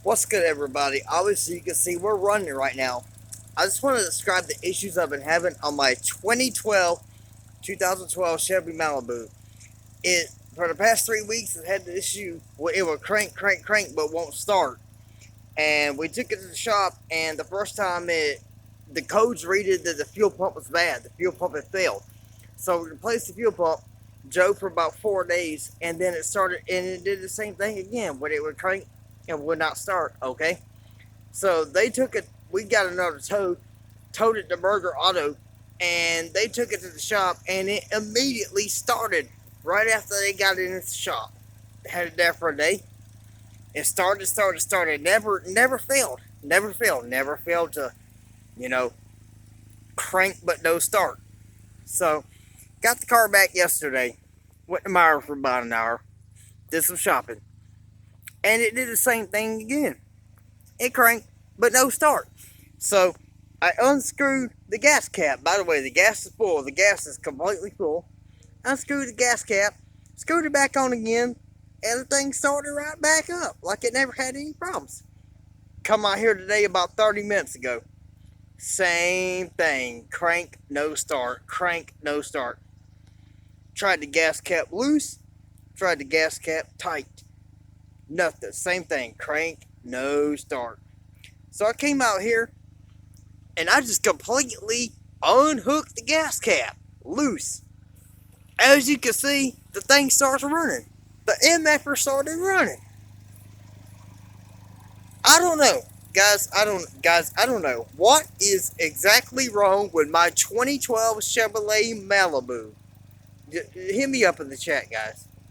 What's good, everybody? Obviously, you can see we're running right now. I just want to describe the issues I've been having on my 2012 Chevy Malibu. It For the past 3 weeks, it had the issue where it would crank, but won't start. And we took it to the shop, and the first time the codes readed that the fuel pump was bad. The fuel pump had failed. So we replaced the fuel pump, drove for about 4 days, and then it started, and it did the same thing again, where it would crank and would not start. Okay, so they took it. We got another towed it to Berger Auto, and they took it to the shop, and it immediately started right after they got it in the shop. They had it there for a day. It started. Never failed. Never failed to, you know, crank but no start. So, got the car back yesterday. Went to Meyer for about an hour. Did some shopping. And it did the same thing again. It cranked, but no start. So, I unscrewed the gas cap. By the way, the gas is full. The gas is completely full. Unscrewed the gas cap. Screwed it back on again. And the thing started right back up. Like it never had any problems. Come out here today about 30 minutes ago. Same thing. Crank, no start. Crank, no start. Tried the gas cap loose. Tried the gas cap tight. Nothing. Same thing. Crank, no start. So I came out here and I just completely unhooked the gas cap loose. As you can see, the thing starts running. The MFR started running. I don't know. Guys, I don't know. What is exactly wrong with my 2012 Chevrolet Malibu? Hit me up in the chat, guys.